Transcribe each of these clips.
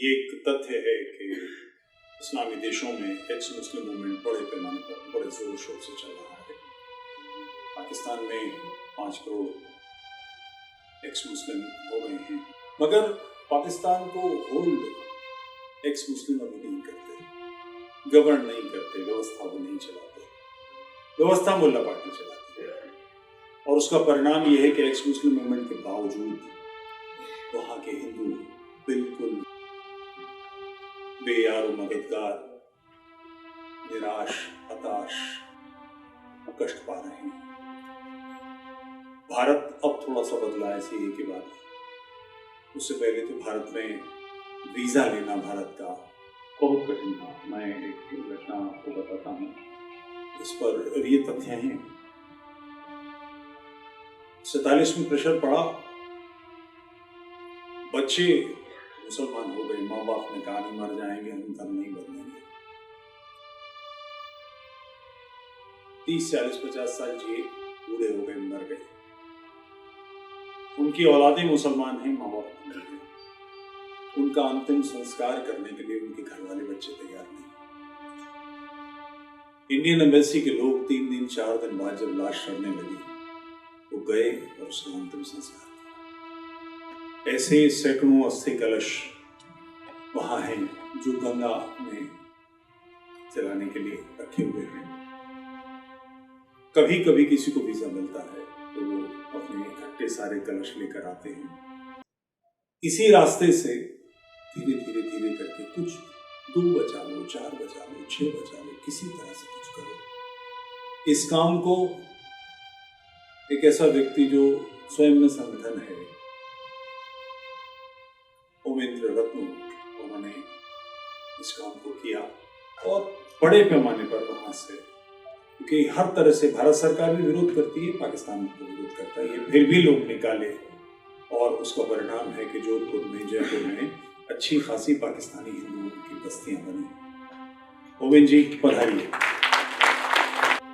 ये एक तथ्य है कि इस्लामी देशों में एक्स मुस्लिम मूवमेंट बड़े पैमाने पर बड़े जोर शोर से चल रहा है। पाकिस्तान में 5 करोड़ एक्स मुस्लिम हो गए हैं, मगर पाकिस्तान को होल्ड एक्स मुस्लिम अभी नहीं करते, गवर्न नहीं करते, व्यवस्था को नहीं चलाते, व्यवस्था मुल्ला पार्टी चलाती है। और उसका परिणाम यह है कि एक्स मुस्लिम मूवमेंट के बावजूद वहाँ के हिंदू बिल्कुल बेयार और मददगार, निराश, हताश, कष्ट पा रहे हैं। भारत अब थोड़ा सा बदला है सीए के बाद। उससे पहले तो भारत में वीजा लेना भारत का बहुत कठिन था। मैं एक घटना आपको बताता हूँ, इस पर ये तथ्य हैं। 47 में प्रेशर पड़ा, बच्चे मुसलमान हो गए, माँ बाप ने कहा नहीं मर जाएंगे, हम धर्म नहीं बदलेंगे। 30, 40, 50 साल जिए, बूढ़े हो गए, मर गए। उनकी औलादें मुसलमान हैं, माँ बाप मर गए। उनका अंतिम संस्कार करने के लिए उनके घर वाले बच्चे तैयार नहीं। इंडियन एम्बेसी के लोग 3 दिन 4 दिन बाद जब लाश सड़ने लगी, वो गए और उसका अंतिम संस्कार। ऐसे सैकड़ों अस्थि कलश वहां हैं जो गंगा में चलाने के लिए रखे हुए हैं। कभी कभी किसी को वीजा मिलता है तो वो अपने इकट्ठे सारे कलश लेकर आते हैं। इसी रास्ते से धीरे धीरे धीरे करके कुछ 2 बचा लो, 4 बचा लो, 6 बचा लो, किसी तरह से कुछ करो। इस काम को एक ऐसा व्यक्ति जो स्वयं में संगठन है, ओमेंद्र रत्नू, उन्होंने इस काम को किया और बड़े पैमाने पर वहां से, क्योंकि हर तरह से भारत सरकार भी विरोध करती है, पाकिस्तान को विरोध करता है, फिर भी लोग निकाले और उसका परिणाम है कि जोधपुर में, जयपुर में अच्छी खासी पाकिस्तानी हिंदुओं की बस्तियां बनी। ओवेन जी पधारिए।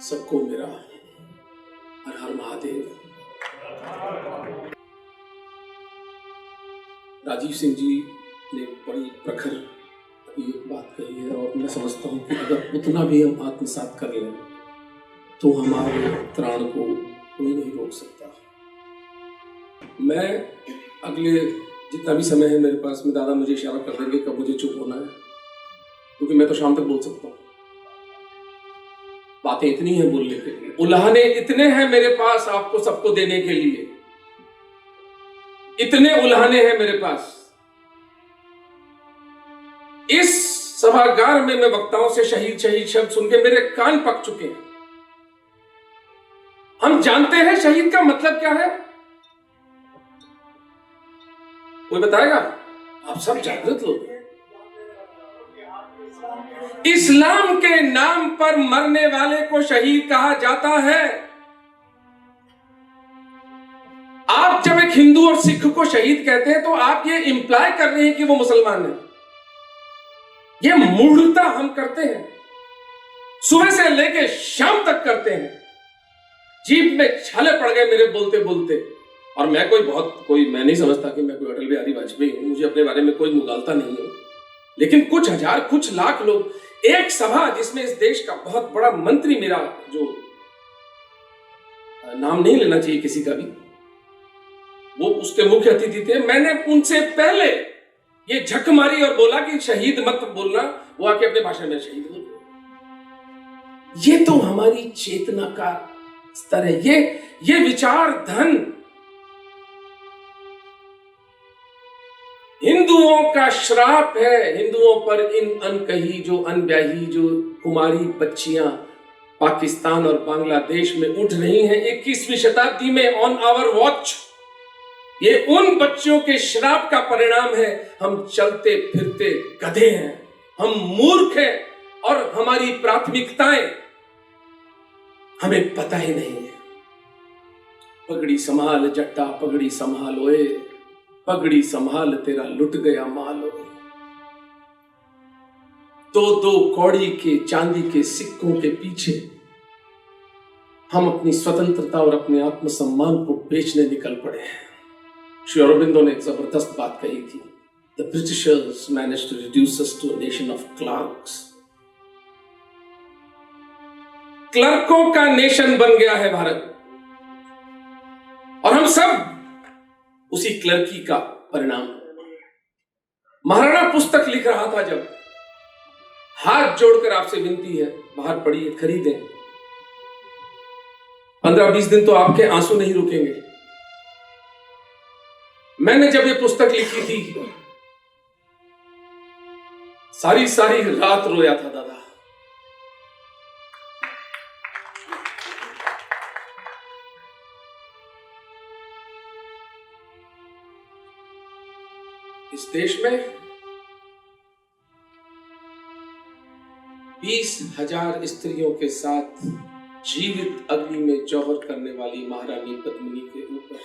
सबको मेरा हर हर महादेव। राजीव सिंह जी ने बड़ी प्रखर अभी एक बात कही है और मैं समझता हूँ कि अगर उतना भी हम आत्मसात कर लें तो हमारे त्राण को कोई नहीं रोक सकता। मैं अगले जितना भी समय है मेरे पास में, दादा मुझे इशारा कर देंगे कब मुझे चुप होना है, क्योंकि मैं तो शाम तक बोल सकता हूँ। बातें इतनी हैं बोलने के लिए, उल्हाने इतने हैं मेरे पास आपको सबको देने के लिए, इतने उल्हाने हैं मेरे पास। इस सभागार में मैं वक्ताओं से शहीद शहीद शब्द सुन के मेरे कान पक चुके हैं। हम जानते हैं शहीद का मतलब क्या है? कोई बताएगा? आप सब जागृत लोग हैं। इस्लाम के नाम पर मरने वाले को शहीद कहा जाता है। आप जब एक हिंदू और सिख को शहीद कहते हैं तो आप ये इंप्लाई कर रहे हैं कि वो मुसलमान है। ये मूढ़ता हम करते हैं, सुबह से लेके शाम तक करते हैं। जीभ में छाले पड़ गए मेरे बोलते बोलते। और मैं मैं नहीं समझता कि मैं कोई अटल बिहारी वाजपेयी हूं, मुझे अपने बारे में कोई मुगालता नहीं है। लेकिन कुछ हजार, कुछ लाख लोग, एक सभा जिसमें इस देश का बहुत बड़ा मंत्री, मेरा जो नाम नहीं लेना चाहिए किसी का भी, वो उसके मुख्य अतिथि थे। मैंने उनसे पहले ये झक मारी और बोला कि शहीद मत बोलना, वो आके अपने भाषण में शहीद बोल। ये तो हमारी चेतना का स्तर है, ये विचार धन हिंदुओं का श्राप है। हिंदुओं पर इन अनकही, जो अनब्याही, जो कुमारी बच्चियां पाकिस्तान और बांग्लादेश में उठ रही हैं 21वीं शताब्दी में, ऑन आवर वॉच। ये उन बच्चों के श्राप का परिणाम है। हम चलते फिरते गधे हैं, हम मूर्ख हैं और हमारी प्राथमिकताएं हमें पता ही नहीं है। पगड़ी संभाल जट्टा, पगड़ी संभाल ओए, पगड़ी संभाल तेरा लुट गया माल ओए। 2-2 कौड़ी के चांदी के सिक्कों के पीछे हम अपनी स्वतंत्रता और अपने आत्मसम्मान को बेचने निकल पड़े हैं। श्री अरबिंदो ने एक जबरदस्त बात कही थी the Britishers managed to reduce us to a nation of clerks. क्लर्कों का नेशन बन गया है भारत, और हम सब उसी क्लर्की का परिणाम। महाराणा पुस्तक लिख रहा था जब, हाथ जोड़कर आपसे विनती है, बाहर पढ़िए, खरीदें। 15-20 दिन तो आपके आंसू नहीं रुकेंगे। मैंने जब ये पुस्तक लिखी थी, सारी सारी रात रोया था दादा। इस देश में 20,000 स्त्रियों के साथ जीवित अग्नि में जौहर करने वाली महारानी पद्मिनी के ऊपर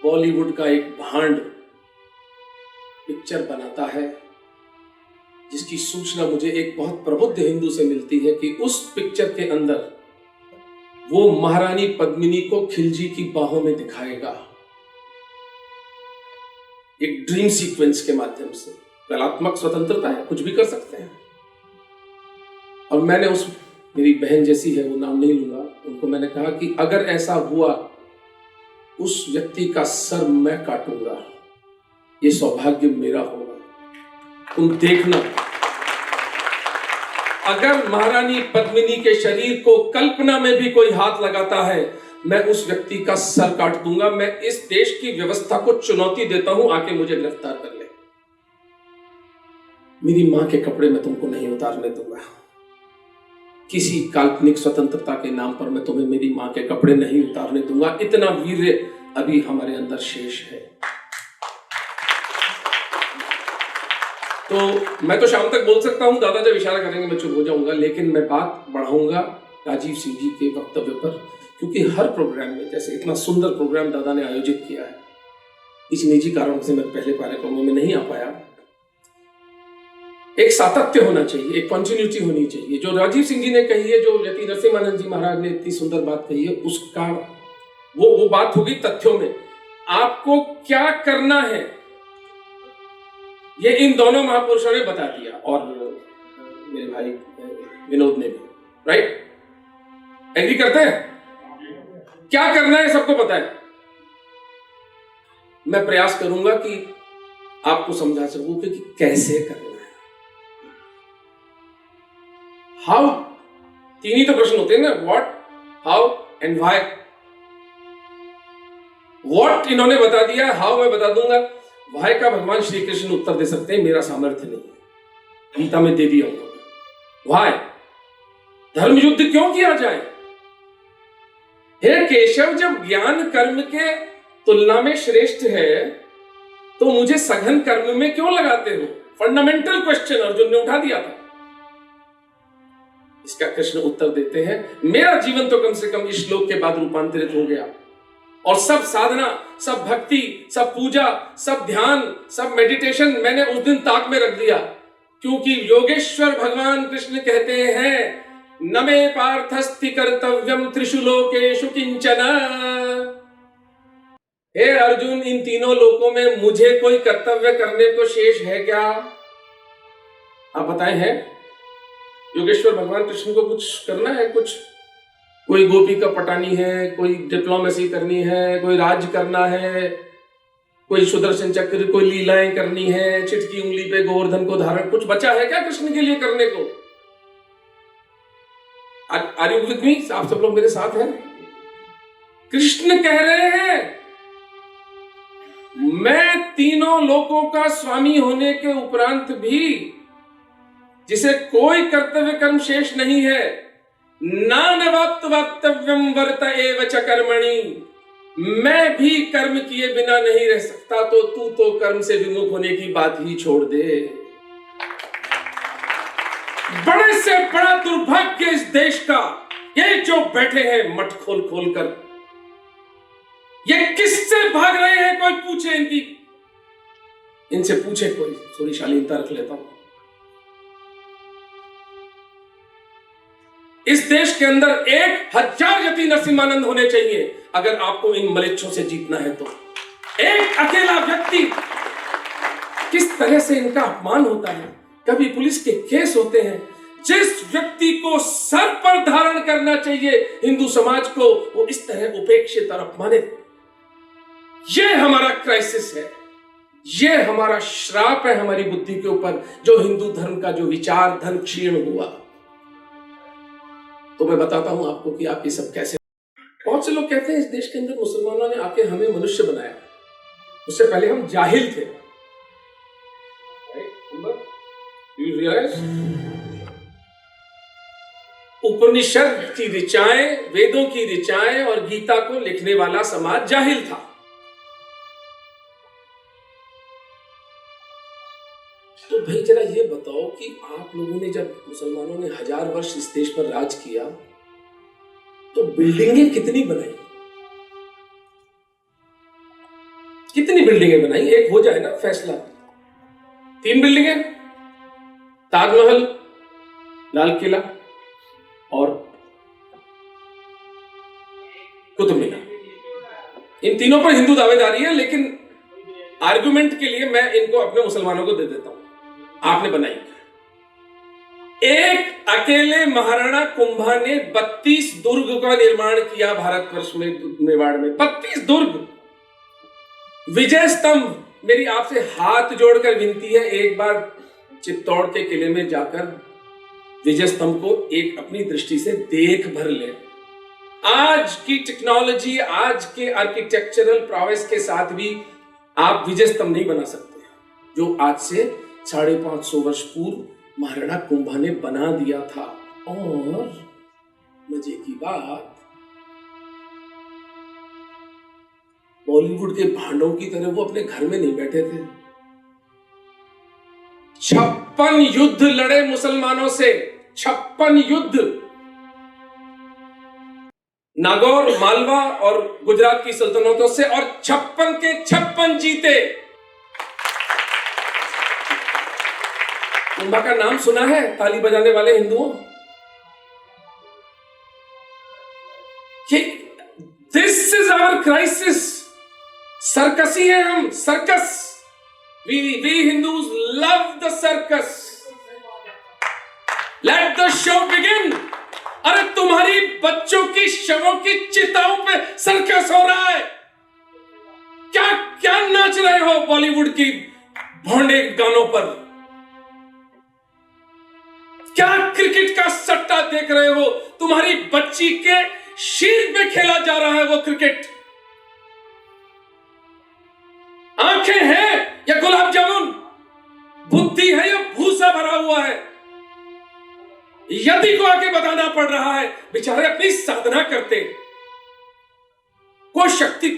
बॉलीवुड का एक भांड पिक्चर बनाता है, जिसकी सूचना मुझे एक बहुत प्रबुद्ध हिंदू से मिलती है कि उस पिक्चर के अंदर वो महारानी पद्मिनी को खिलजी की बाहों में दिखाएगा, एक ड्रीम सीक्वेंस के माध्यम से। कलात्मक स्वतंत्रता है, कुछ भी कर सकते हैं। और मैंने उस, मेरी बहन जैसी है, वो नाम नहीं लूंगा, उनको मैंने कहा कि अगर ऐसा हुआ, उस व्यक्ति का सर मैं काटूंगा, ये सौभाग्य मेरा होगा। तुम देखना, अगर महारानी पद्मिनी के शरीर को कल्पना में भी कोई हाथ लगाता है, मैं उस व्यक्ति का सर काट दूंगा। मैं इस देश की व्यवस्था को चुनौती देता हूं, आके मुझे गिरफ्तार कर ले। मेरी मां के कपड़े मैं तुमको नहीं उतारने दूंगा। किसी काल्पनिक स्वतंत्रता के नाम पर मैं तुम्हें मेरी मां के कपड़े नहीं उतारने दूंगा। इतना वीर्य अभी हमारे अंदर शेष है। तो मैं तो शाम तक बोल सकता हूं, दादा जब इशारा करेंगे मैं चुप हो जाऊंगा, लेकिन मैं बात बढ़ाऊंगा राजीव सिंह जी के वक्तव्य पर, क्योंकि हर प्रोग्राम में, जैसे इतना सुंदर प्रोग्राम दादा ने आयोजित किया है, इस निजी कारणों से मैं पहले कार्यक्रमों में नहीं आ पाया। एक सातत्य होना चाहिए, एक कंटिन्यूटी होनी चाहिए। जो राजीव सिंह जी ने कही है, जो यति नरसिम्हानंद जी महाराज ने इतनी सुंदर बात कही है, उसका वो बात होगी तथ्यों में। आपको क्या करना है ये इन दोनों महापुरुषों ने बता दिया, और मेरे भाई विनोद ने भी। राइट? एग्री करते हैं? क्या करना है सबको पता है। मैं प्रयास करूंगा कि आपको समझा सकूं कि कैसे करना है। हाउ, तीन ही तो प्रश्न होते हैं ना, what, how and why. What इन्होंने बता दिया, हाउ मैं बता दूंगा, व्हाई का भगवान श्री कृष्ण उत्तर दे सकते हैं, मेरा सामर्थ्य नहीं है। गीता में दे दिया उन्होंने। व्हाई, धर्म युद्ध क्यों किया जाए? हे केशव, जब ज्ञान कर्म के तुलना में श्रेष्ठ है, तो मुझे सघन कर्म में क्यों लगाते हो? फंडामेंटल क्वेश्चन अर्जुन ने उठा दिया था। इसका कृष्ण उत्तर देते हैं, मेरा जीवन तो कम से कम इस श्लोक के बाद रूपांतरित हो गया, और सब साधना, सब भक्ति, सब पूजा, सब ध्यान, सब मेडिटेशन मैंने उस दिन ताक में रख दिया, क्योंकि योगेश्वर भगवान कृष्ण कहते हैं, न मे पार्थस्ति कर्तव्यम त्रिषु लोकेषु किंचन। हे अर्जुन, इन तीनों लोकों में मुझे कोई कर्तव्य करने को शेष है क्या? आप बताएं, है? योगेश्वर भगवान कृष्ण को कुछ करना है? कुछ, कोई गोपी का पटानी है, कोई डिप्लोमेसी करनी है, कोई राज करना है, कोई सुदर्शन चक्र, कोई लीलाएं करनी है, चिटकी उंगली पे गोवर्धन को धारण, कुछ बचा है क्या कृष्ण के लिए करने को? Are you with me? आप सब लोग मेरे साथ हैं? कृष्ण कह रहे हैं, मैं तीनों लोकों का स्वामी होने के उपरांत भी, जिसे कोई कर्तव्य कर्म शेष नहीं है, नानवक्त वक्तव्यम वर्त एव च कर्मणि, मैं भी कर्म किए बिना नहीं रह सकता, तो तू तो कर्म से विमुख होने की बात ही छोड़ दे। बड़े से बड़ा दुर्भाग्य इस देश का, ये जो बैठे हैं मठ खोल खोल कर, ये किससे भाग रहे हैं? कोई पूछे इनसे पूछे कोई, थोड़ी शालीनता रख लेता हूं। इस देश के अंदर 1000 यति नरसिम्हानंद होने चाहिए, अगर आपको इन मलेच्छों से जीतना है तो। एक अकेला व्यक्ति, किस तरह से इनका अपमान होता है। कभी पुलिस के केस होते हैं। जिस व्यक्ति को सर पर धारण करना चाहिए हिंदू समाज को, वो इस तरह उपेक्षित और अपमानित। यह हमारा क्राइसिस है, यह हमारा श्राप है हमारी बुद्धि के ऊपर, जो हिंदू धर्म का जो विचार धर्म क्षीण हुआ। तो मैं बताता हूं आपको कि आप ये सब कैसे। बहुत से लोग कहते हैं इस देश के अंदर मुसलमानों ने आके हमें मनुष्य बनाया, उससे पहले हम जाहिल थे। उपनिषद की ऋचाएं, वेदों की ऋचाएं और गीता को लिखने वाला समाज जाहिल था। तो भाई जरा ये बताओ कि आप लोगों ने, जब मुसलमानों ने 1000 वर्ष इस देश पर राज किया, तो बिल्डिंगें कितनी बनाई? कितनी बिल्डिंगें बनाई? एक हो जाए ना फैसला। 3 बिल्डिंगें, ताजमहल, लाल किला और कुतुब मीनार। इन तीनों पर हिंदू दावेदारी है, लेकिन आर्गुमेंट के लिए मैं इनको अपने मुसलमानों को दे देता हूं। आपने बनाई। एक अकेले महाराणा कुंभा ने 32 दुर्ग का निर्माण किया भारतवर्ष में, मेवाड़ में 32 दुर्ग। विजय स्तंभ, मेरी आपसे हाथ जोड़कर विनती है, एक बार चित्तौड़ के किले में जाकर विजय स्तंभ को एक अपनी दृष्टि से देख भर ले। आज की टेक्नोलॉजी, आज के आर्किटेक्चरल प्रॉवेस के साथ भी आप विजय स्तंभ नहीं बना सकते, जो आज से 550 वर्ष पूर्व महाराणा कुंभा ने बना दिया था। और मजे की बात, बॉलीवुड के भांडों की तरह वो अपने घर में नहीं बैठे थे। 56 युद्ध लड़े मुसलमानों से, 56 युद्ध। नागौर, मालवा और गुजरात की सल्तनतों से, और 56 के 56 जीते। कुंभा का नाम सुना है ताली बजाने वाले हिंदुओं? This is our crisis. सर्कसी है हम, circus. We Hindus love the circus. Let the show begin. अरे तुम्हारी बच्चों की शवों की चिताओं पे सर्कस हो रहा है। क्या क्या नाच रहे हो बॉलीवुड की भोंडे गानों पर? क्या क्रिकेट का सट्टा देख रहे हो? तुम्हारी बच्ची के शीर पे खेला जा रहा है वो क्रिकेट। आंखें हैं या गुलाब जामुन? बुद्धि है या भूसा भरा हुआ है? यदि को आगे बताना पड़ रहा है, बेचारे अपनी साधना करते, कोई शक्ति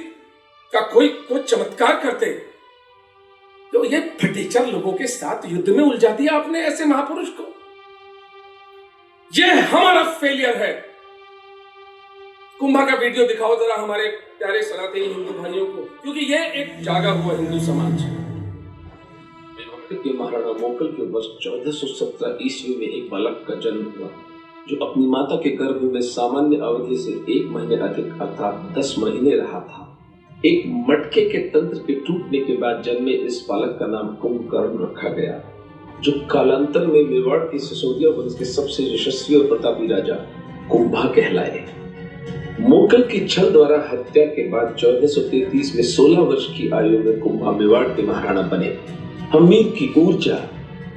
का कोई चमत्कार करते, तो ये फटीचर लोगों के साथ युद्ध में उलझा दिया आपने ऐसे महापुरुष को। ये हमारा फेलियर है। कुंभा का वीडियो दिखाओ जरा हमारे प्यारे सनातनी हिंदू भाइयों को, क्योंकि ये एक जागा हुआ हिंदू समाज। के महाराणा मोकल के वर्ष 1417 ईस्वी में एक बालक का जन्म हुआ, जो अपनी माता के गर्भ में सामान्य अवधि से 1 महीने अधिक अर्थात 10 महीने रहा था। एक मटके के तंत्र के टूटने के बाद जन्मे इस बालक का नाम कुंभकर्ण रखा गया, जो कालांतर में मेवाड़ के सिसोदिया वंश के सबसे यशस्वी और प्रतापी राजा कुंभा कहलाए। मोकल की छल द्वारा हत्या के बाद 1433 में 16 वर्ष की आयु में कुंभा मेवाड़ के महाराणा बने। हमीद की ऊर्जा,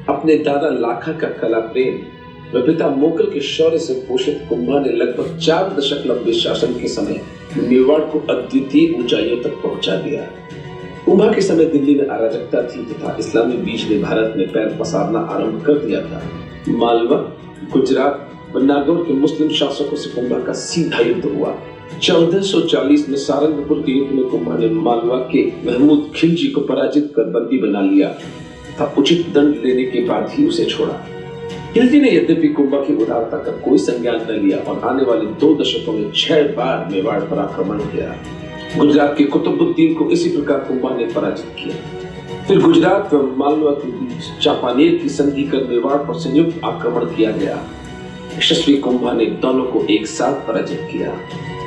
अपने दादा लाखा का कला प्रेम व पिता मोकल के शौर्य से पोषित कुंभा ने लगभग 4 दशक लंबे शासन के समय मेवाड़ को अद्वितीय ऊंचाइयों तक पहुंचा दिया। कुंभा के समय दिल्ली में अराजकता थी तथा इस्लामी बीज ने भारत में पैर पसारना आरंभ कर दिया था। मालवा, गुजरात व नागौर के मुस्लिम शासकों से कुंभा का सीधा युद्ध हुआ। 1440 में सारंगपुर के युद्ध में कुंभा ने मालवा के महमूद खिलजी को पराजित कर बंदी बना लिया था। उचित दंड लेने के बाद ही उसे छोड़ा। खिलजी ने यद्यपि कुंभा की उदारता का कोई संज्ञान न लिया और आने वाले 2 दशकों में 6 बार मेवाड़ पर आक्रमण किया। गुजरात के कुतुबुद्दीन को इसी प्रकार कुंभा ने पराजित किया। फिर गुजरात व मालवा के बीच चापानेर की संधि कर मेवाड़ पर संयुक्त आक्रमण किया गया। यशस्वी कुंभा ने दोनों को एक साथ पराजित किया।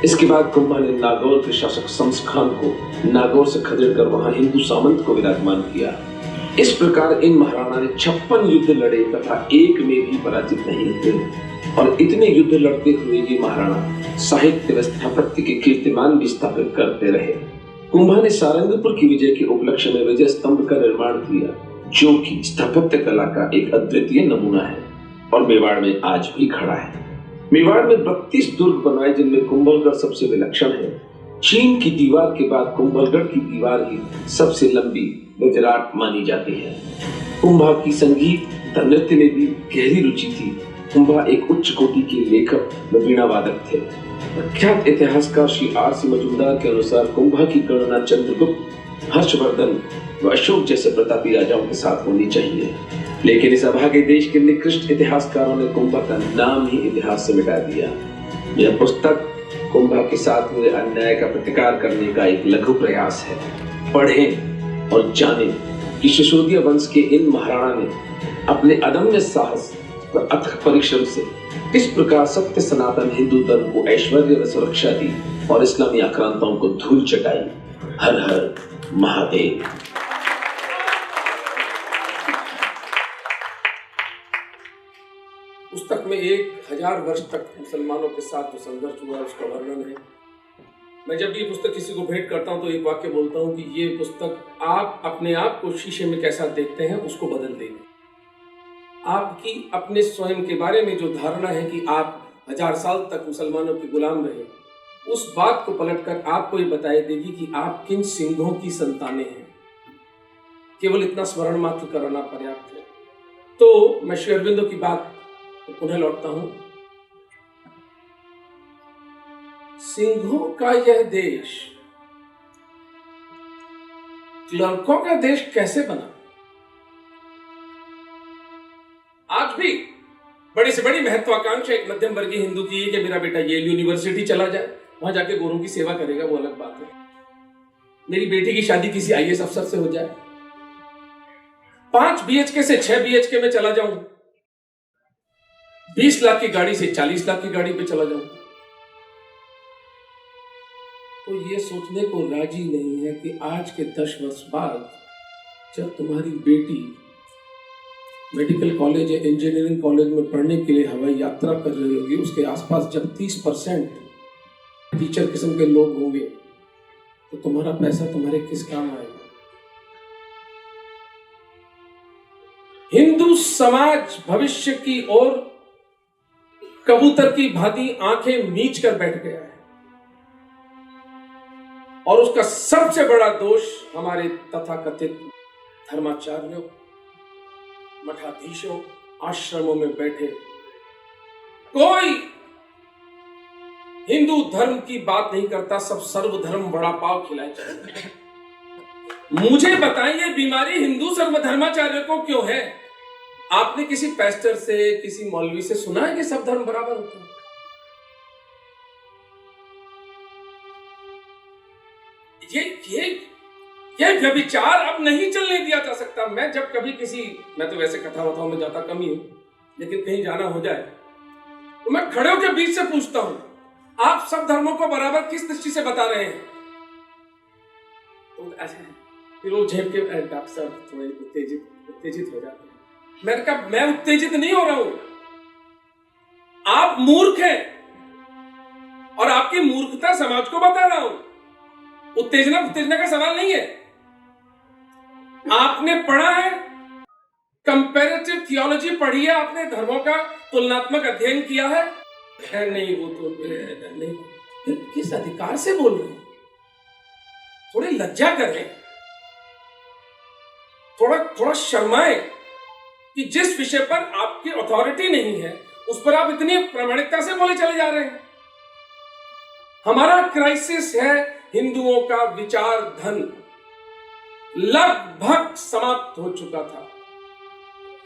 इसके बाद कुंभा ने नागौर के शासक शम्स खान को नागौर से खदेड़कर वहां हिंदू सामंत को विराजमान किया। इस प्रकार इन महाराणा ने 56 युद्ध लड़े तथा एक में भी पराजित नहीं हुए और इतने युद्ध लड़ते हुए ये महाराणा साहित्य व स्थापत्य के कीर्तिमान भी स्थापित करते रहे। कुंभा ने सारंगपुर की विजय के उपलक्ष्य में विजय स्तंभ का निर्माण किया, जो कि स्थापत्य कला का एक अद्वितीय नमूना है और मेवाड़ में आज भी खड़ा है। मेवाड़ में 32 दुर्ग बनवाए, जिनमें कुंभलगढ़ सबसे विलक्षण है। चीन की दीवार के बाद कुंभलगढ़ की दीवार ही सबसे लंबी व विराट मानी जाती है। कुंभा की संगीत व नृत्य में भी गहरी रुचि थी। कुंभा एक उच्च कोटि के लेखक व वीणा वादक थे। प्रख्यात इतिहासकार श्री R.C. मजूमदार के अनुसार कुंभा की गणना चंद्रगुप्त, हर्षवर्धन व अशोक जैसे प्रतापी राजाओं के साथ होनी चाहिए, लेकिन इस अभागे देश के निकृष्ट इतिहासकारों ने कुंभा का नाम ही इतिहास से मिटा दिया। यह पुस्तक कुंभा के साथ हुए अन्याय का प्रतिकार करने का एक लघु प्रयास है। पढ़ें और जानें कि सिसोदिया वंश के इन महाराणा ने अपने अदम्य साहस और अथक परिश्रम से किस प्रकार सत्य सनातन हिंदू धर्म को ऐश्वर्य व सुरक्षा दी और इस्लामी आक्रांताओं को धूल चटाई। हर हर महादेव। पुस्तक में 1000 वर्ष तक मुसलमानों के साथ जो संघर्ष हुआ उसका वर्णन है। मैं जब ये पुस्तक किसी को भेंट करता हूँ तो एक वाक्य बोलता हूँ कि ये पुस्तक आप अपने आप को शीशे में कैसा देखते हैं उसको बदल देगी। आपकी अपने स्वयं के बारे में जो धारणा है कि आप 1000 साल तक मुसलमानों के गुलाम रहे, उस बात को पलटकर आपको ये बताई देगी कि आप किन सिंहों की संतानें हैं। केवल इतना स्मरण मात्र करना पर्याप्त है। तो मैं श्री अरविंदो की बात पुनः लौटता हूं। सिंहों का यह देश क्लर्कों का देश कैसे बना? आज भी बड़ी से बड़ी महत्वाकांक्षा एक मध्यम वर्गीय हिंदू की है कि मेरा बेटा येल यूनिवर्सिटी चला जाए, वहां जाके गोरों की सेवा करेगा, वो अलग बात है। मेरी बेटी की शादी किसी IAS अफसर से हो जाए, 5 BHK से 6 BHK में चला जाऊं, 20 लाख की गाड़ी से 40 लाख की गाड़ी पे चला जाऊं, तो ये सोचने को राजी नहीं है कि आज के 10 वर्ष बाद जब तुम्हारी बेटी मेडिकल कॉलेज या इंजीनियरिंग कॉलेज में पढ़ने के लिए हवाई यात्रा कर रही होगी, उसके आसपास जब 30% टीचर किस्म के लोग होंगे, तो तुम्हारा पैसा तुम्हारे किस काम आएगा? हिंदू समाज भविष्य की ओर कबूतर की भांति आंखें मीच कर बैठ गया है और उसका सबसे बड़ा दोष हमारे तथाकथित धर्माचार्यों, मठाधीशों, आश्रमों में बैठे कोई हिंदू धर्म की बात नहीं करता, सब सर्वधर्म बड़ा पाव खिलाए जाते। मुझे बताइए बीमारी हिंदू सर्वधर्माचार्य को क्यों है? आपने किसी पैस्टर से, किसी मौलवी से सुना है कि सब धर्म बराबर होते हैं? ये व्यभिचार अब नहीं चलने दिया जा सकता। मैं जब कभी मैं तो वैसे कथा वथाओं में जाता कम ही हूं, लेकिन कहीं जाना हो जाए तो मैं खड़े होकर बीच से पूछता हूं, आप सब धर्मों को बराबर किस दृष्टि से बता रहे हैं? तो ऐसे फिर वो झेप के डॉक्टर साहब थोड़े उत्तेजित हो जाते हैं। मैंने कहा मैं उत्तेजित नहीं हो रहा हूं, आप मूर्ख हैं और आपकी मूर्खता समाज को बता रहा हूं। उत्तेजना का सवाल नहीं है। आपने पढ़ा है, कंपैरेटिव थियोलॉजी पढ़ी है, आपने धर्मों का तुलनात्मक अध्ययन किया है? नहीं, वो तो नहीं। किस अधिकार से बोल रहे हैं? थोड़ी लज्जा करें, थोड़ा शर्माएं कि जिस विषय पर आपकी अथॉरिटी नहीं है उस पर आप इतनी प्रामाणिकता से बोले चले जा रहे हैं। हमारा क्राइसिस है हिंदुओं का विचार धन लगभग समाप्त हो चुका था,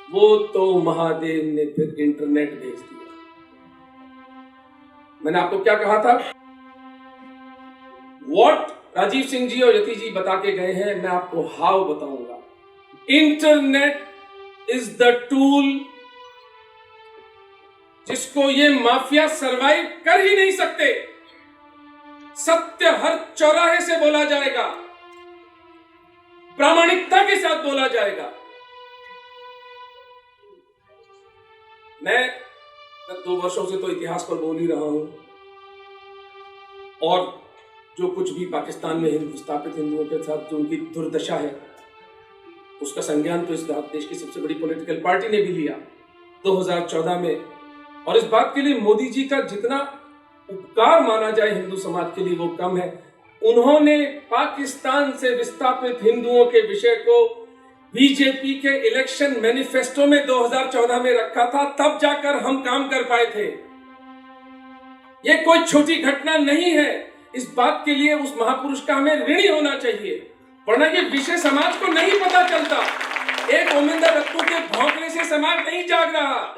वो तो महादेव ने फिर इंटरनेट भेज दिया। मैंने आपको क्या कहा था? व्हाट राजीव सिंह जी और यति जी बता के गए हैं, मैं आपको हाउ बताऊंगा। इंटरनेट इज द टूल जिसको ये माफिया सरवाइव कर ही नहीं सकते। सत्य हर चौराहे से बोला जाएगा, प्रामाणिकता के साथ बोला जाएगा। मैं 2 वर्षों से तो इतिहास पर बोल ही रहा हूं, और जो कुछ भी पाकिस्तान में विस्थापित हिंदुओं के साथ जो उनकी दुर्दशा है, उसका संज्ञान तो इस देश की सबसे बड़ी पॉलिटिकल पार्टी ने भी लिया 2014 में। और इस बात के लिए मोदी जी का जितना उपकार माना जाए हिंदू समाज के लिए वो कम है। उन्होंने पाकिस्तान से विस्थापित हिंदुओं के विषय को बीजेपी के इलेक्शन मैनिफेस्टो में 2014 में रखा था, तब जाकर हम काम कर पाए थे। यह कोई छोटी घटना नहीं है। इस बात के लिए उस महापुरुष का हमें ऋणी होना चाहिए, वरना ये विषय समाज को नहीं पता चलता। एक ओमिंदा रत्तू के भौंकने से समाज नहीं जाग रहा।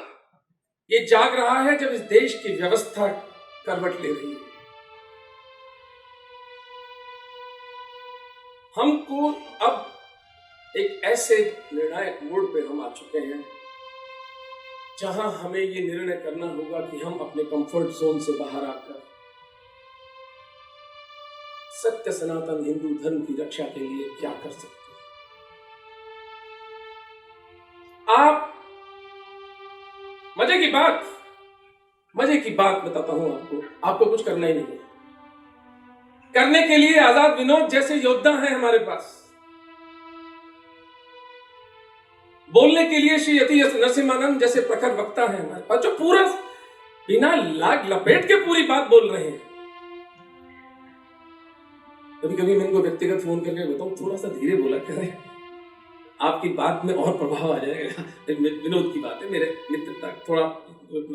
ये जाग रहा है जब इस देश की व्यवस्था करवट ले रही है। हमको अब एक ऐसे निर्णायक मोड़ पे हम आ चुके हैं जहां हमें ये निर्णय करना होगा कि हम अपने कंफर्ट जोन से बाहर आकर सत्य सनातन हिंदू धर्म की रक्षा के लिए क्या कर सकते हैं। आप मजे की बात बताता हूं आपको कुछ करना ही नहीं है। करने के लिए आजाद विनोद जैसे योद्धा हैं हमारे पास, बोलने के लिए श्री यति नरसिम्हानंद जैसे प्रखर वक्ता हैं हमारे पास, जो पूरा बिना लाग लपेट के पूरी बात बोल रहे हैं। कभी कभी मैं इनको व्यक्तिगत फोन करके बताऊं थोड़ा सा धीरे बोला करें, आपकी बात में और प्रभाव आ जाएगा। विनोद की बात है, मेरे मित्रता थोड़ा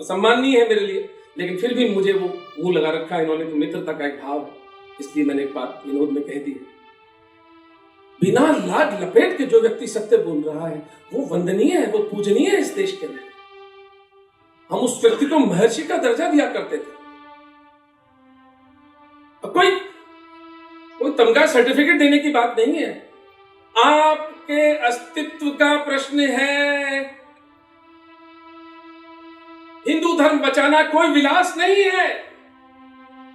सम्माननीय है मेरे लिए, लेकिन फिर भी मुझे वो मुंह लगा रखा है इन्होंने, तो मित्रता का एक भाव है, इसलिए मैंने एक बात विनोद में कह दी। बिना लाग लपेट के जो व्यक्ति सत्य बोल रहा है वो वंदनीय है, वो पूजनीय है इस देश के अंदर। हम उस व्यक्ति को महर्षि का दर्जा दिया करते थे। कोई तमगा सर्टिफिकेट देने की बात नहीं है। आपके अस्तित्व का प्रश्न है। हिंदू धर्म बचाना कोई विलास नहीं है।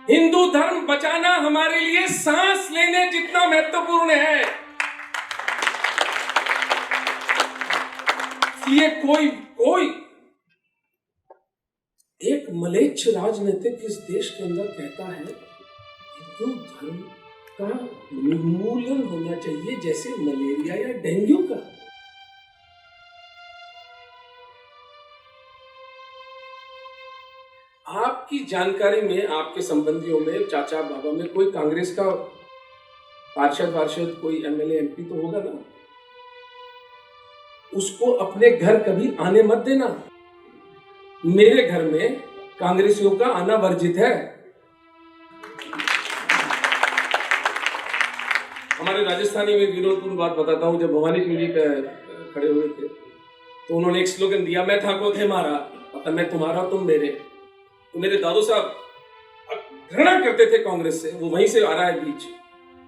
हिंदू धर्म बचाना हमारे लिए सांस लेने जितना महत्वपूर्ण है। इसलिए कोई एक मलेच्छ राजनीतिक इस देश के अंदर कहता है हिंदू धर्म का निर्मूलन होना चाहिए, जैसे मलेरिया या डेंगू का। आपकी जानकारी में, आपके संबंधियों में, चाचा बाबा में कोई कांग्रेस का पार्षद कोई एमएलए एमपी तो होगा ना। उसको अपने घर कभी आने मत देना। मेरे घर में कांग्रेसियों का आना वर्जित है। हमारे राजस्थानी में विनोदपूर्ण बात बताता हूं, जब भवानी सिंह जी खड़े हुए थे तो उन्होंने एक स्लोगन दिया, मैं था को थे मारा, मतलब मैं तुम्हारा तुम मेरे। तो मेरे दादू साहब घृणा करते थे कांग्रेस से, वो वहीं से आ रहा है बीच।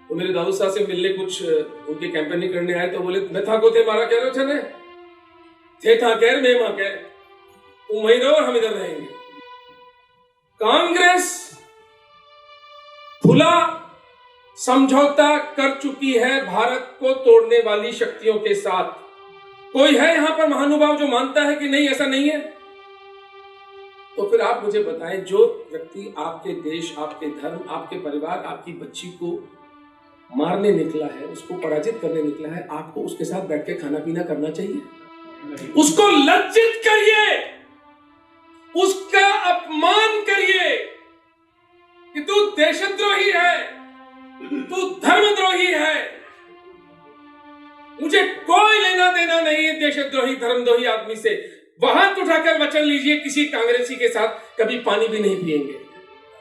तो मेरे दादू साहब से मिलने कुछ उनकी कैंपेनिंग करने आए तो बोले, मैं था को थे मारा कह रहे हो, थे था कह मैं मां कह, तुम वहीं रहो और हम इधर रहेंगे। कांग्रेस खुला समझौता कर चुकी है भारत को तोड़ने वाली शक्तियों के साथ। कोई है यहां पर महानुभाव जो मानता है कि नहीं ऐसा नहीं है? तो फिर आप मुझे बताएं, जो व्यक्ति आपके देश, आपके धर्म, आपके परिवार, आपकी बच्ची को मारने निकला है, उसको पराजित करने निकला है, आपको उसके साथ बैठ के खाना पीना करना चाहिए? उसको लज्जित करिए, उसका अपमान करिए कि तू देशद्रोही है, तू धर्मद्रोही है। मुझे कोई लेना देना नहीं है देशद्रोही धर्मद्रोही आदमी से। हाथ उठाकर वचन लीजिए, किसी कांग्रेसी के साथ कभी पानी भी नहीं पिएंगे।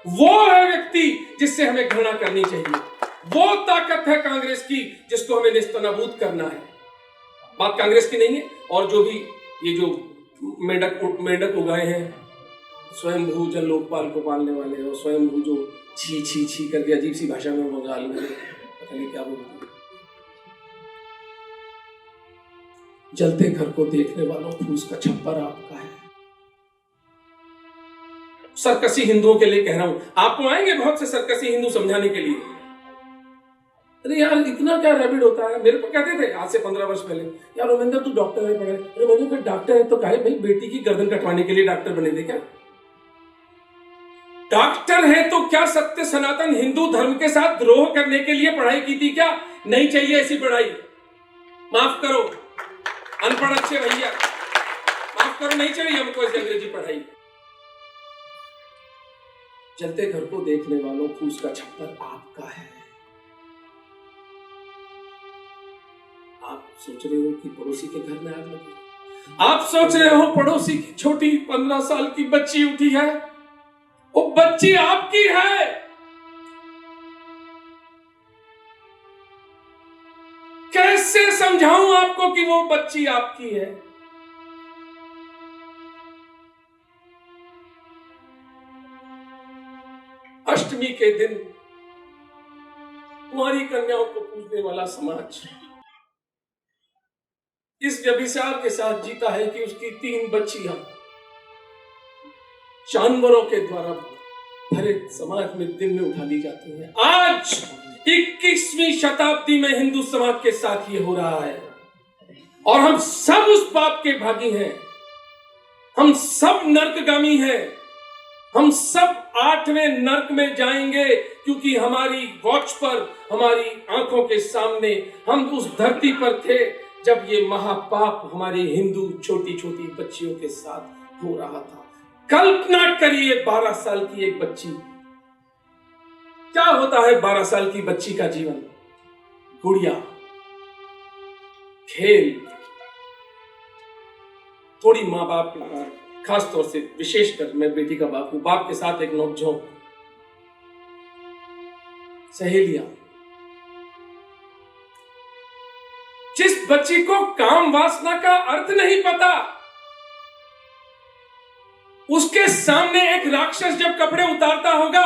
वो है व्यक्ति जिससे हमें घृणा करनी चाहिए। वो ताकत है कांग्रेस की जिसको हमें नेस्तनाबूद करना है। बात कांग्रेस की नहीं है। और जो भी ये जो मेंढक उगाए हैं, स्वयंभू जन लोकपाल को पालने वाले, और स्वयंभू जो छी छी छी करके अजीब सी भाषा में बंगाल में पता नहीं क्या बोलते हैं। जलते घर को देखने वालों, फूस का छप्पर आपका है। सरकसी हिंदुओं के लिए कह रहा हूं, आपको आएंगे बहुत से सरकसी हिंदू समझाने के लिए। अरे यार इतना क्या रैबिड होता है। मेरे को कहते थे आज से 15 वर्ष पहले, यार रविंद्र तू डॉक्टर है पढ़े। अरे मैंने कहा डॉक्टर है तो कहे भाई बेटी की गर्दन कटवाने के लिए डॉक्टर बने थे क्या? डॉक्टर है तो क्या सत्य सनातन हिंदू धर्म के साथ द्रोह करने के लिए पढ़ाई की थी क्या? नहीं चाहिए ऐसी पढ़ाई। माफ करो अनपढ़ अच्छे भैया, माफ करो, नहीं चाहिए हमको ऐसी अंग्रेजी पढ़ाई। जलते घर को देखने वालों, फूस का छप्पर आपका है। आप सोच रहे हो कि पड़ोसी के घर में आग लगी, आप सोच रहे हो पड़ोसी की छोटी 15 साल की बच्ची उठी है, वो बच्ची आपकी है। कैसे समझाऊं आपको कि वो बच्ची आपकी है? अष्टमी के दिन कुंवारी कन्याओं को पूजने वाला समाज इस व्यभिचार के साथ जीता है कि उसकी 3 बच्चियां जानवरों के द्वारा भरे समाज में दिन में उठा ली जाती हैं। आज 21वीं शताब्दी में हिंदू समाज के साथ ये हो रहा है और हम सब उस पाप के भागी हैं। हम सब नरकगामी हैं। हम सब 8वें नरक में जाएंगे क्योंकि हमारी वॉच पर, हमारी आंखों के सामने हम उस धरती पर थे जब ये महापाप हमारे हिंदू छोटी छोटी बच्चियों के साथ हो रहा था। कल्पना करिए 12 साल की एक बच्ची, क्या होता है 12 साल की बच्ची का जीवन? गुड़िया, खेल, थोड़ी माँ बाप, खास तौर से विशेषकर मैं बेटी का बाप हूं, बाप के साथ एक नोकझोंक, सहेलियां। जिस बच्ची को काम वासना का अर्थ नहीं पता, उसके सामने एक राक्षस जब कपड़े उतारता होगा,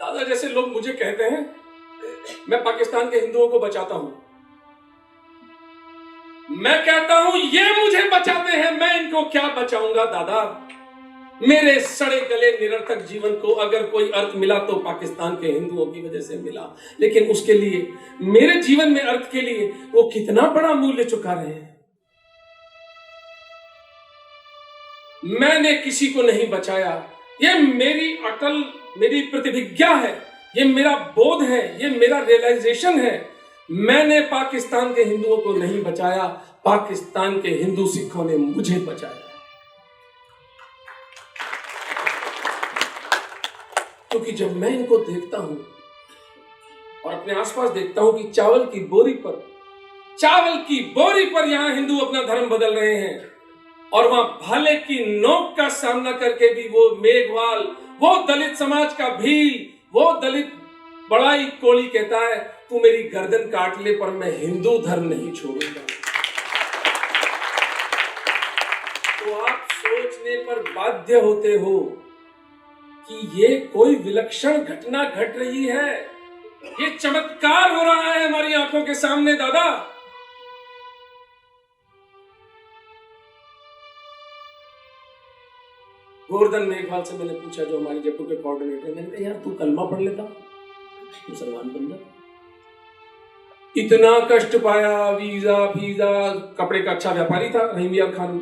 दादा जैसे लोग मुझे कहते हैं मैं पाकिस्तान के हिंदुओं को बचाता हूं, मैं कहता हूं ये मुझे बचाते हैं, मैं इनको क्या बचाऊंगा दादा? मेरे सड़े गले निरर्थक जीवन को अगर कोई अर्थ मिला तो पाकिस्तान के हिंदुओं की वजह से मिला, लेकिन उसके लिए, मेरे जीवन में अर्थ के लिए वो कितना बड़ा मूल्य चुका रहे हैं। मैंने किसी को नहीं बचाया, ये मेरी अटल, मेरी प्रतिभिज्ञा है, ये मेरा बोध है, ये मेरा रियलाइजेशन है। मैंने पाकिस्तान के हिंदुओं को नहीं बचाया, पाकिस्तान के हिंदू सिखों ने मुझे बचाया। क्योंकि जब मैं इनको देखता हूं और अपने आसपास देखता हूं कि चावल की बोरी पर यहां हिंदू अपना धर्म बदल रहे हैं और वहां भाले की नोक का सामना करके भी वो मेघवाल, वो दलित समाज का भील, वो दलित बड़ाई कोली कहता है तू मेरी गर्दन काट ले पर मैं हिंदू धर्म नहीं छोड़ूंगा। तो आप सोचने पर बाध्य होते हो कि ये कोई विलक्षण घटना घट रही है, ये चमत्कार हो रहा है हमारी आंखों के सामने दादा। गोवर्धन मेघवाल से मैंने पूछा, जो हमारे जयपुर के कोऑर्डिनेटर, मैंने कहा यार तू कलमा पढ़ लेता, मुसलमान बन जा। इतना कष्ट पाया, वीजा फीजा, कपड़े का अच्छा व्यापारी था रहीम यार खान,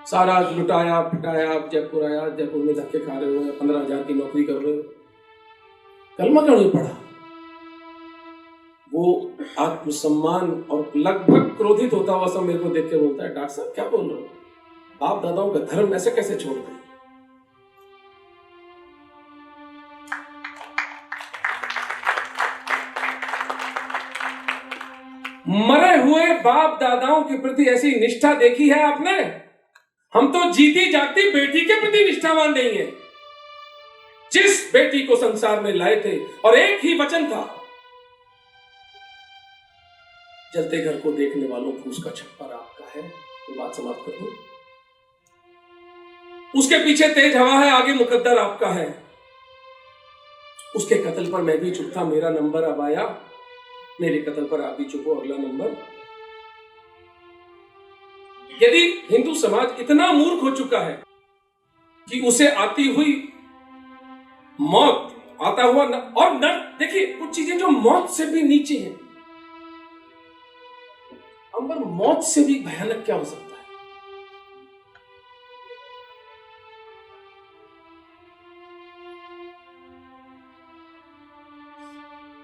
सारा लुटाया पिटाया, जयपुर आया, जयपुर में धक्के खा रहे हो, 15,000 की नौकरी कर रहे हो, कलमा क्यों नहीं पढ़ा? वो आत्मसम्मान और लगभग क्रोधित होता हुआ सब मेरे को देख के बोलता है, डॉक्टर साहब क्या बोल रहे हो, बाप दादाओं का धर्म ऐसे कैसे छोड़ दें? मरे हुए बाप दादाओं के प्रति ऐसी निष्ठा देखी है आपने? हम तो जीती जागती बेटी के प्रति निष्ठावान नहीं है। जिस बेटी को संसार में लाए थे और एक ही वचन था, जलते घर को देखने वालों को उसका छप्पर आपका है। तो बात समाप्त कर दूं, उसके पीछे तेज हवा है, आगे मुकद्दर आपका है। उसके कत्ल पर मैं भी चुप था, मेरा नंबर अब आया, मेरे कत्ल पर आप भी चुप हो, अगला नंबर। यदि हिंदू समाज इतना मूर्ख हो चुका है कि उसे आती हुई मौत, आता हुआ और न, देखिए कुछ चीजें जो मौत से भी नीचे हैं, अंबर मौत से भी भयानक क्या हो सकता है?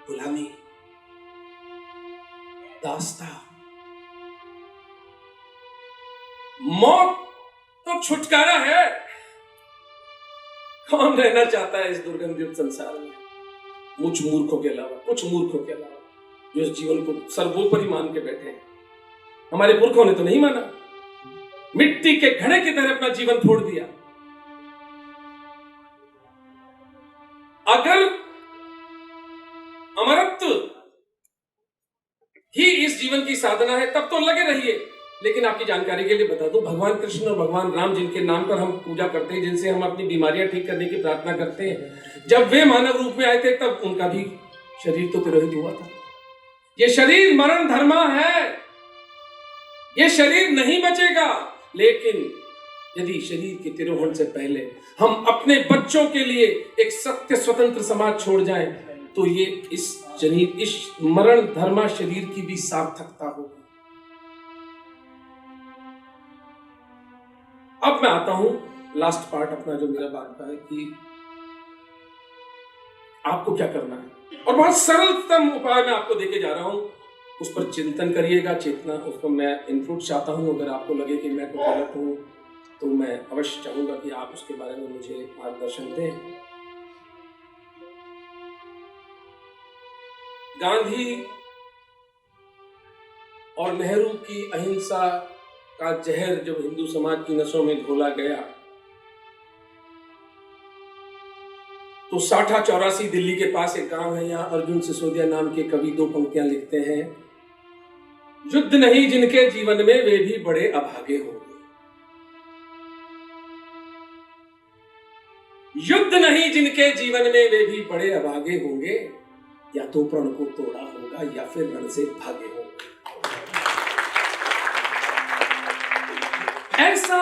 गुलामी, दास्ता, मौत तो छुटकारा है। कौन रहना चाहता है इस दुर्गंधयुक्त संसार में? कुछ मूर्खों के अलावा जो इस जीवन को सर्वोपरि मान के बैठे हैं। हमारे पुरखों ने तो नहीं माना, मिट्टी के घड़े की तरह अपना जीवन फोड़ दिया। अगर अमरत्व ही इस जीवन की साधना है तब तो लगे रहिए। लेकिन आपकी जानकारी के लिए बता दूं, भगवान कृष्ण और भगवान राम जिनके नाम पर हम पूजा करते हैं, जिनसे हम अपनी बीमारियां ठीक करने की प्रार्थना करते हैं, जब वे मानव रूप में आए थे तब उनका भी शरीर तो तिरोहित हुआ था। ये शरीर मरण धर्मा है, ये शरीर नहीं बचेगा। लेकिन यदि शरीर के तिरोहन से पहले हम अपने बच्चों के लिए एक सत्य स्वतंत्र समाज छोड़ जाएं, तो ये इस मरण धर्मा शरीर की भी सार्थकता होगी। अब मैं आता हूं लास्ट पार्ट अपना, जो मेरा बात का है कि आपको क्या करना है, और बहुत सरलतम उपाय मैं आपको देके जा रहा हूं। उस पर चिंतन करिएगा, चेतना, उसको मैं इनपुट चाहता हूं। अगर आपको लगे कि मैं कुछ गलत हूं तो मैं अवश्य चाहूंगा कि आप उसके बारे में मुझे मार्गदर्शन दें। गांधी और नेहरू की अहिंसा का जहर जब हिंदू समाज की नसों में घोला गया तो 6084 दिल्ली के पास एक गांव है, यहाँ अर्जुन सिसोदिया नाम के कवि 2 पंक्तियां लिखते हैं। युद्ध नहीं जिनके जीवन में वे भी बड़े अभागे होंगे। युद्ध नहीं जिनके जीवन में वे भी बड़े अभागे होंगे, या तो प्रण को तोड़ा होगा या फिर रण से भागे होंगे। ऐसा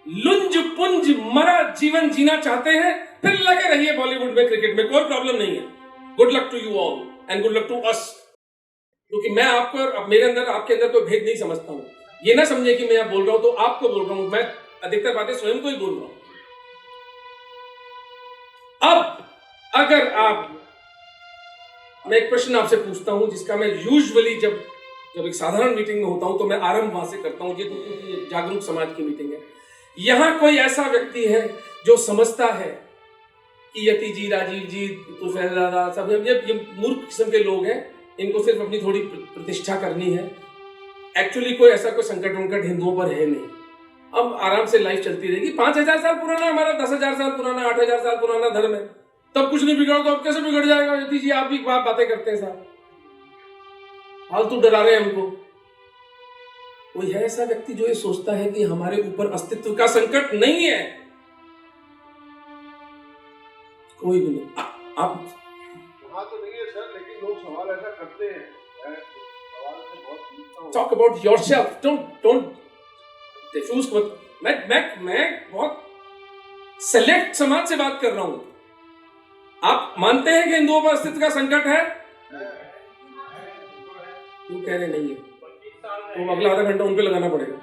लुंज पुंज मरा जीवन जीना चाहते हैं, फिर लगे रहिए बॉलीवुड में, क्रिकेट में, कोई प्रॉब्लम नहीं है। Good luck to you all and good luck to us. क्योंकि मैं आपको और मेरे अंदर, आपके अंदर कोई भेद नहीं समझता हूं। ये ना समझे कि मैं बोल रहा हूं तो आपको बोल रहा हूं, मैं अधिकतर बातें स्वयं को ही बोल रहा हूं। अब अगर मैं एक प्रश्न आपसे पूछता हूं, जिसका मैं यूजुअली जब एक साधारण मीटिंग में होता हूं तो मैं आरंभ वहां से करता हूं, ये जागरूक समाज की मीटिंग है। यहां कोई ऐसा व्यक्ति है जो समझता है कि यति जी, राजीव जी, तुफैल दादा, सब ये मूर्ख किस्म के लोग हैं, इनको सिर्फ अपनी थोड़ी प्रतिष्ठा करनी है। एक्चुअली कोई ऐसा कोई संकट वंकट हिंदुओं पर है नहीं। अब आराम से लाइफ चलती रहेगी। 5000 साल पुराना हमारा, 10,000 साल पुराना, 8,000 साल पुराना धर्म है, तब कुछ नहीं बिगड़ा तो अब कैसे बिगड़ जाएगा? यति जी आप भी बातें करते हैं साहब, फालतू डरा रहे हैं हमको। कोई है ऐसा व्यक्ति जो ये सोचता है कि हमारे ऊपर अस्तित्व का संकट नहीं है? कोई भी नहीं। आप वहां तो नहीं है सर, लेकिन लोग सवाल ऐसा करते हैं। मैं सवाल से बहुत पूछता हूं। Talk about yourself, don't diffuse. मैं बहुत सेलेक्ट समाज से बात कर रहा हूं। आप मानते हैं कि हिंदुओं पर अस्तित्व का संकट है? क्यों कह रहे नहीं है? तो अगला आधा घंटा उन पे लगाना पड़ेगा।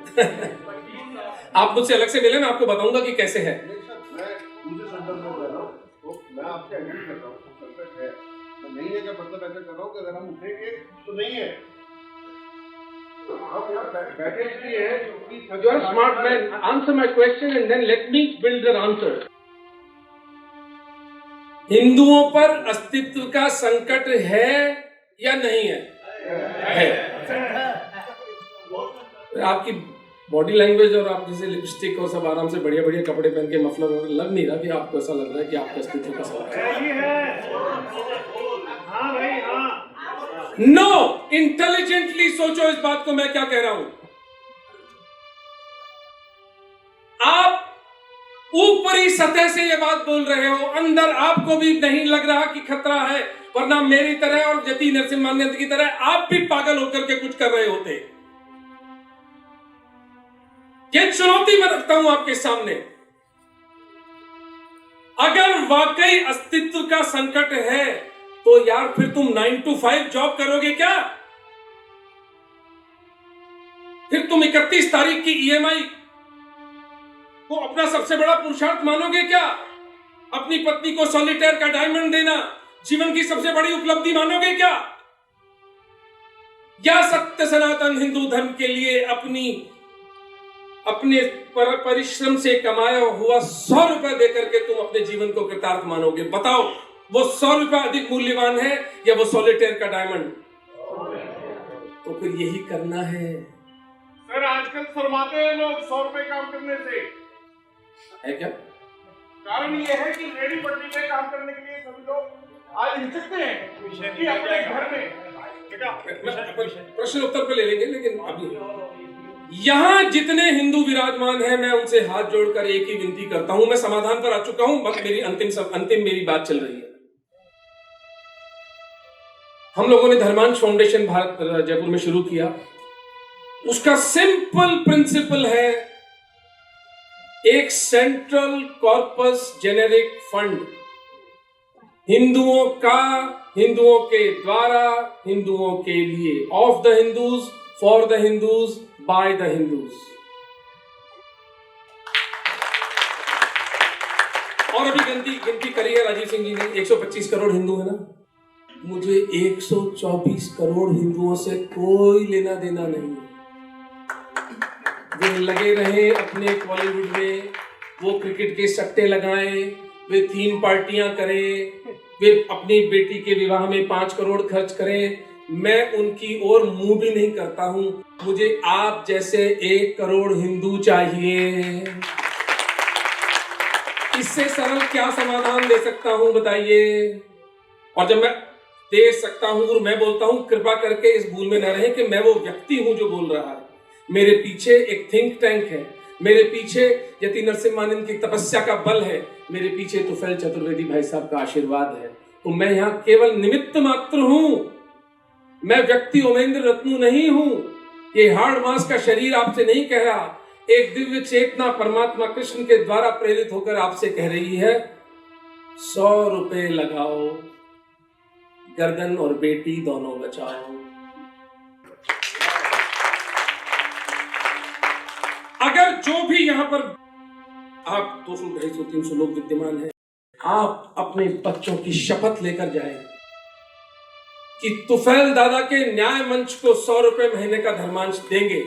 आप मुझसे अलग से मिले, मैं आपको बताऊंगा कि कैसे है। नहीं सर, मैं दूसरे संदर्भ में कह रहा हूँ, तो मैं आपसे एग्री करता हूँ, संकट है। मैं नहीं है क्या मतलब ऐसा कर रहा हूँ कि अगर हम उठेंगे तो नहीं है। हम यहाँ बैठे इसलिए हैं क्योंकि You are a smart man. Answer my question and then let me build an answer. हिंदुओं पर अस्तित्व का संकट है या नहीं है? है। आपकी बॉडी लैंग्वेज और आप जैसे लिपस्टिक और सब आराम से बढ़िया बढ़िया कपड़े पहन के मफलर और लग नहीं रहा कि आपको ऐसा लग रहा है कि आपके अस्तित्व का संकट है। नो, इंटेलिजेंटली सोचो इस बात को। मैं क्या कह रहा हूं, आप ऊपरी सतह से ये बात बोल रहे हो, अंदर आपको भी नहीं लग रहा कि खतरा है, वरना मेरी तरह और जति नरसिम्हानंद की तरह आप भी पागल होकर के कुछ कर रहे होते। ये चुनौती मैं रखता हूं आपके सामने। अगर वाकई अस्तित्व का संकट है तो यार फिर तुम 9 to 5 जॉब करोगे क्या? फिर तुम 31 तारीख की ईएमआई को अपना सबसे बड़ा पुरुषार्थ मानोगे क्या? अपनी पत्नी को सॉलिटेयर का डायमंड देना जीवन की सबसे बड़ी उपलब्धि मानोगे क्या? या सत्य सनातन हिंदू धर्म के लिए अपने परिश्रम से कमाया हुआ 100 रुपए देकर के तुम अपने जीवन को कृतार्थ मानोगे? बताओ, वो 100 रुपए अधिक मूल्यवान है या वो सॉलिटेयर का डायमंड? तो फिर यही करना है। सर आजकल शर्माते हैं लोग 100 रुपए काम करने से, है क्या? कारण ये है कि रेडी पटरी पे काम करने के लिए सभी लोग आज हिचकते हैं कि अपने घर में प्रश्न उत्तर पे ले लेंगे, लेकिन अभी यहां जितने हिंदू विराजमान हैं मैं उनसे हाथ जोड़कर एक ही विनती करता हूं। मैं समाधान पर आ चुका हूं, बस मेरी अंतिम मेरी बात चल रही है। हम लोगों ने धर्मांश फाउंडेशन भारत जयपुर में शुरू किया। उसका सिंपल प्रिंसिपल है, एक सेंट्रल कॉर्पस जेनेरिक फंड, हिंदुओं का, हिंदुओं के द्वारा, हिंदुओं के लिए, of the Hindus, for the Hindus, by the Hindus. और अभी गिनती करी है राजीव सिंह जी ने, 125 करोड़ हिंदू है ना। मुझे 124 करोड़ हिंदुओं से कोई लेना देना नहीं है। वे लगे रहे अपने बॉलीवुड में, वो क्रिकेट के सट्टे लगाएं, वे थीम पार्टियां करें, वे अपनी बेटी के विवाह में 5 करोड़ खर्च करें। मैं उनकी ओर मुंह भी नहीं करता हूं। मुझे आप जैसे 1 करोड़ हिंदू चाहिए। इससे सरल क्या समाधान दे सकता हूं बताइए? और जब मैं दे सकता हूं और मैं बोलता हूं, कृपा करके इस भूल में न रहे कि मैं वो व्यक्ति हूं जो बोल रहा है। मेरे पीछे एक थिंक टैंक है, मेरे पीछे यति नरसिम्हानंद की तपस्या का बल है, मेरे पीछे तुफैल चतुर्वेदी भाई साहब का आशीर्वाद है। तो मैं यहाँ केवल निमित्त मात्र हूं, मैं व्यक्ति ओमेंद्र रत्नू नहीं हूं। ये हाड़ मास का शरीर आपसे नहीं कह रहा, एक दिव्य चेतना परमात्मा कृष्ण के द्वारा प्रेरित होकर आपसे कह रही है, 100 रुपए लगाओ, गर्दन और बेटी दोनों बचाओ। अगर जो भी यहां पर आप 200, 250, 300 लोग विद्यमान हैं, आप अपने बच्चों की शपथ लेकर जाएं कि तुफैल दादा के न्याय मंच को 100 रुपए महीने का धर्मांश देंगे।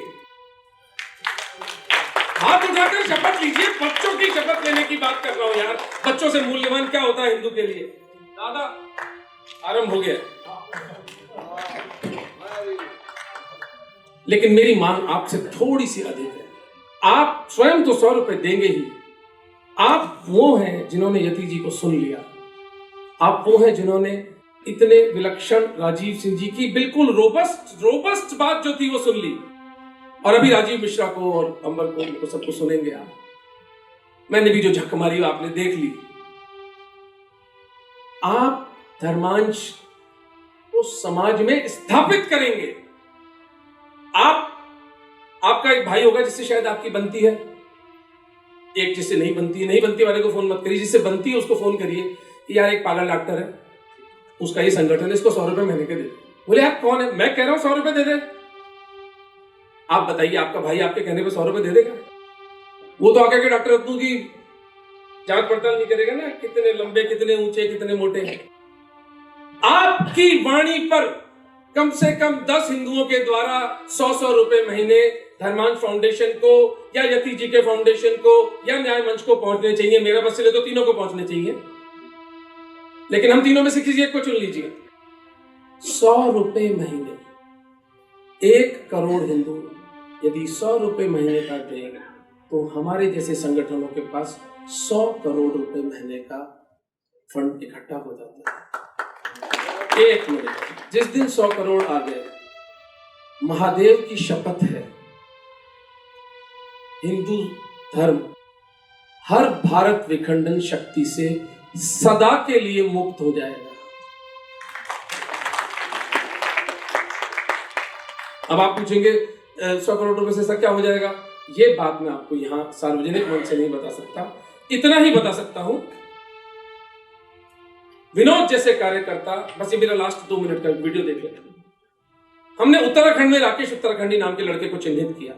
हाथ उठाकर शपथ लीजिए। बच्चों की शपथ लेने की बात कर रहा हूं यार। बच्चों से मूल्यवान क्या होता है हिंदू के लिए? दादा आरंभ हो गया। लेकिन मेरी मांग आपसे थोड़ी सी अधिक है। आप स्वयं तो 100 रुपए देंगे ही। आप वो हैं जिन्होंने यति जी को सुन लिया। आप वो हैं जिन्होंने इतने विलक्षण राजीव सिंह जी की बिल्कुल रोबस्ट बात जो थी वो सुन ली। और अभी राजीव मिश्रा को और अंबर को, इनको सबको सुनेंगे आप। मैंने भी जो झक मारी आपने देख ली। आप धर्मांश को समाज में स्थापित करेंगे। आपका एक भाई होगा जिससे शायद आपकी बनती है, एक जिससे नहीं बनती है। नहीं बनती वाले को फोन मत करिए, जिससे बनती है उसको फोन करिए। यार एक पागल डॉक्टर है, उसका ये संगठन है, इसको 100 रुपए महीने के दे। बोले आप कौन है? मैं कह रहा हूं 100 रुपए दे दे। आप बताइए, आपका भाई आपके कहने पे 100 रुपए दे देगा? वो तो आके डॉक्टर रत्नू की जांच पड़ताल नहीं करेगा ना, कितने लंबे, कितने ऊंचे, कितने मोटे हैं। आपकी वाणी पर कम से कम 10 हिंदुओं के द्वारा 100 रुपए महीने धर्मांश फाउंडेशन को या यति जी के फाउंडेशन को या न्याय मंच को पहुंचने चाहिए। मेरा बस चले तो तीनों को पहुंचने चाहिए, लेकिन हम तीनों में से किसी एक को चुन लीजिए। 100 रुपए महीने, 1 करोड़ हिंदू यदि 100 रुपए महीने का देंगे तो हमारे जैसे संगठनों के पास 100 करोड़ रुपए महीने का फंड इकट्ठा हो जाता है। 1 मिनट, जिस दिन 100 करोड़ आ गए, महादेव की शपथ है, हिंदू धर्म हर भारत विखंडन शक्ति से सदा के लिए मुक्त हो जाएगा। अब आप पूछेंगे 100 करोड़ रुपए से ऐसा क्या हो जाएगा? ये बात मैं आपको यहां सार्वजनिक मंच से नहीं बता सकता। इतना ही बता सकता हूं, विनोद जैसे कार्यकर्ता, बस ये मेरा लास्ट 2 मिनट का वीडियो देख लेते हैं। हमने उत्तराखंड में राकेश उत्तराखंडी नाम के लड़के को चिन्हित किया।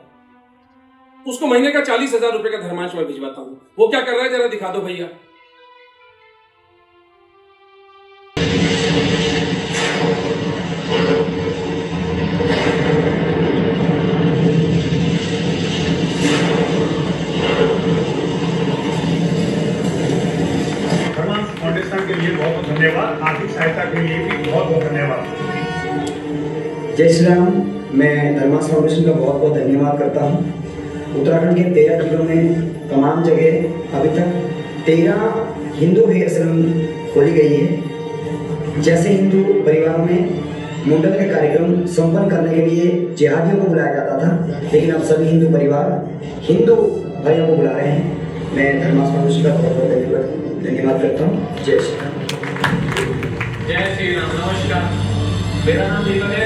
उसको महीने का 40,000 रुपए का धर्मांश मैं भिजवाता हूं। वो क्या कर रहा है जरा दिखा दो भैया। फाउंडेशन के लिए बहुत बहुत धन्यवाद। आर्थिक सहायता के लिए भी बहुत बहुत धन्यवाद। जय श्री राम। मैं धर्मास फाउंडेशन का बहुत बहुत धन्यवाद करता हूँ। उत्तराखंड के 13 जिलों में तमाम जगह अभी तक 13 हिंदू है आश्रम खोली गई है। जैसे हिंदू परिवारों में मुंडन के कार्यक्रम संपन्न करने के लिए जिहादियों को बुलाया जाता था, लेकिन अब सभी हिंदू परिवार हिंदू भाइयों को बुला रहे हैं। मैं धर्मास फाउंडेशन का बहुत बहुत धन्यवाद करता हूँ। जय श्री राम। जय श्री राम। नमस्कार, मेरा नाम दीपक है।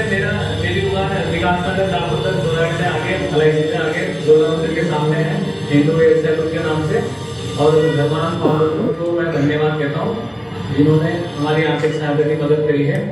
मेरी दुकान विकास नगर दापुर सोसाइटी से आगे LIC से आगे दुर्गा मंदिर के सामने है, हिंदू हेयर सैलून के नाम से। और धर्मान फाउंडेशन को मैं धन्यवाद कहता हूँ जिन्होंने हमारी आर्थिक सहायता की मदद करी है।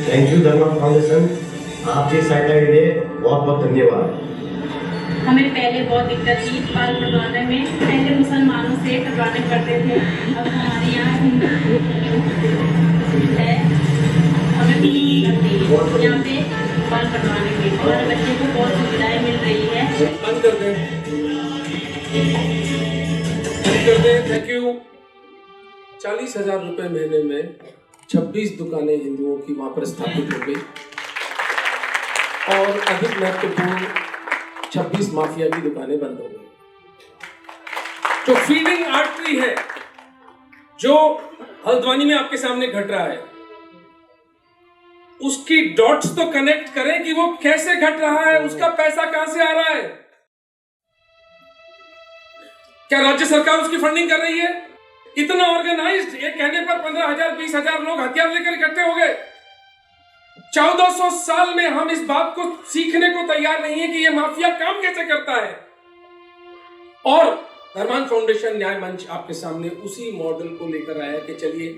थैंक यू धर्मा फाउंडेशन, आपकी सहायता के लिए बहुत बहुत धन्यवाद। हमें पहले बहुत दिक्कत थी बाल कटवाने में। पहले मुसलमानों से कटवाने पड़ते थे, अब हमारे यहाँ हिंदू है, हमें भी यहाँ पे बाल कटवाने में हमारे बच्चे को बहुत सुविधाएं मिल रही है। बंद कर दें, बंद कर दें। Thank you. 40,000 रुपए महीने में 26 दुकानें हिंदुओं की वहां पर स्थापित हो गई और अधिक महत्वपूर्ण 26 माफिया की दुकानें बंद हो गई। जो फीडिंग आर्टरी है, जो हल्द्वानी में आपके सामने घट रहा है, उसकी डॉट्स तो कनेक्ट करें कि वो कैसे घट रहा है, उसका पैसा कहां से आ रहा है। क्या राज्य सरकार उसकी फंडिंग कर रही है? इतना ऑर्गेनाइज्ड, एक कहने पर 15,000 20,000 लोग हथियार लेकर इकट्ठे हो गए। 1400 साल में हम इस बात को सीखने को तैयार नहीं है कि यह माफिया काम कैसे करता है। और धर्मान फाउंडेशन न्याय मंच आपके सामने उसी मॉडल को लेकर आया कि चलिए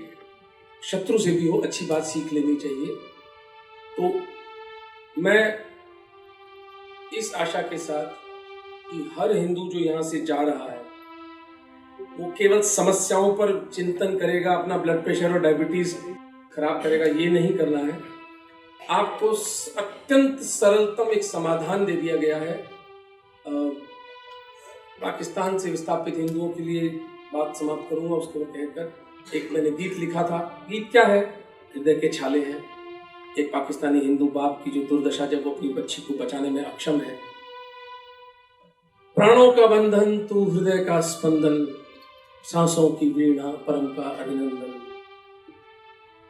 शत्रु से भी हो अच्छी बात सीख लेनी चाहिए। तो मैं इस आशा के साथ कि हर हिंदू जो यहां से जा रहा है वो केवल समस्याओं पर चिंतन करेगा, अपना ब्लड प्रेशर और डायबिटीज खराब करेगा, ये नहीं करना है। आपको अत्यंत सरलतम एक समाधान दे दिया गया है। पाकिस्तान से विस्थापित हिंदुओं के लिए बात समाप्त करूंगा उसको कहकर एक मैंने गीत लिखा था। गीत क्या है? हृदय के छाले हैं। एक पाकिस्तानी हिंदू बाप की जो दुर्दशा जब वो अपनी बच्ची को बचाने में अक्षम है। प्राणों का बंधन तू हृदय का स्पंदन, सांसों की वीणा परम का अभिनंदन।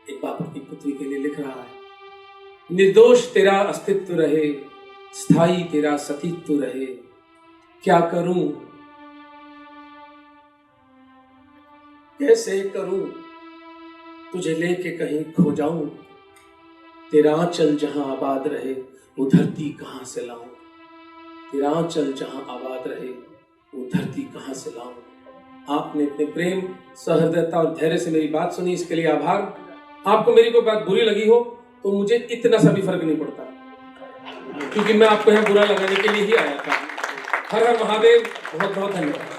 एक बाप अपनी पुत्री के लिए लिख रहा है। निर्दोष तेरा अस्तित्व रहे, स्थायी तेरा सतीत्व रहे, क्या करूं कैसे करूं, तुझे लेके कहीं खो जाऊं, तेरा आंचल जहां आबाद रहे वो धरती कहां से लाऊं, तेरा आंचल जहां आबाद रहे वो धरती कहां से लाऊं। आपने इतने प्रेम, सहृदयता और धैर्य से मेरी बात सुनी, इसके लिए आभार। आपको मेरी कोई बात बुरी लगी हो तो मुझे इतना सा भी फर्क नहीं पड़ता, क्योंकि मैं आपको यहाँ बुरा लगाने के लिए ही आया था। हर हर महादेव। बहुत बहुत धन्यवाद।